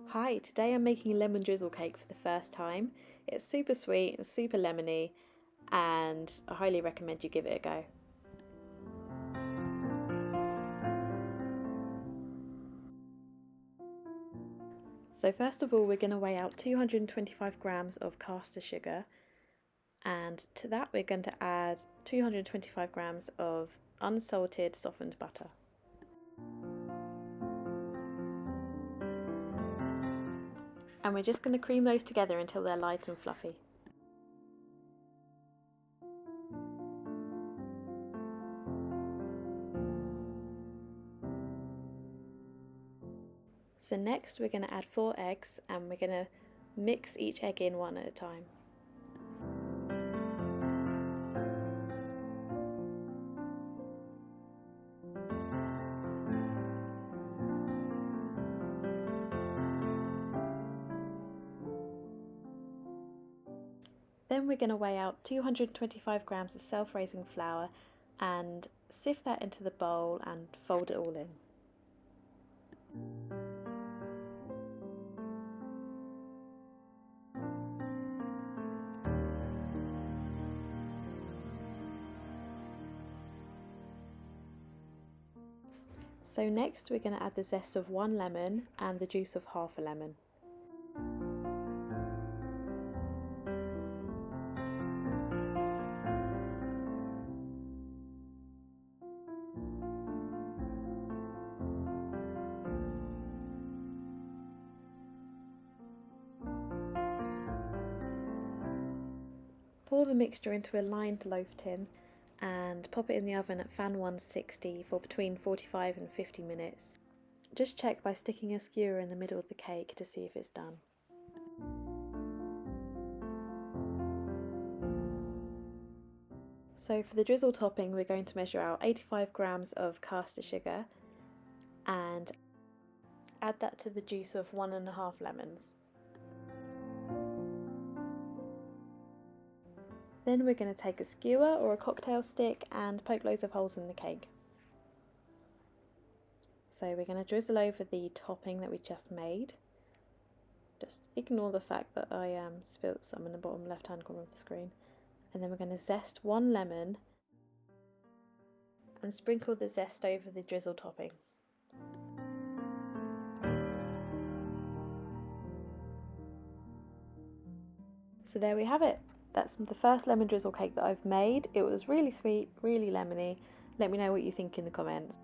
Hi, today I'm making a lemon drizzle cake for the first time. It's super sweet and super lemony, and I highly recommend you give it a go. So first of all, we're going to weigh out 225 grams of caster sugar, and to that we're going to add 225 grams of unsalted softened butter. And we're just going to cream those together until they're light and fluffy. So next we're going to add 4 eggs, and we're going to mix each egg in one at a time. Then we're going to weigh out 225 grams of self-raising flour and sift that into the bowl and fold it all in. So next we're going to add the zest of 1 lemon and the juice of half a lemon. Pour the mixture into a lined loaf tin and pop it in the oven at fan 160 for between 45 and 50 minutes. Just check by sticking a skewer in the middle of the cake to see if it's done. So for the drizzle topping, we're going to measure out 85 grams of caster sugar and add that to the juice of 1.5 lemons. Then we're going to take a skewer or a cocktail stick and poke loads of holes in the cake. So we're going to drizzle over the topping that we just made. Just ignore the fact that I spilt some in the bottom left hand corner of the screen. And then we're going to zest 1 lemon and sprinkle the zest over the drizzle topping. So there we have it. That's the first lemon drizzle cake that I've made. It was really sweet, really lemony. Let me know what you think in the comments.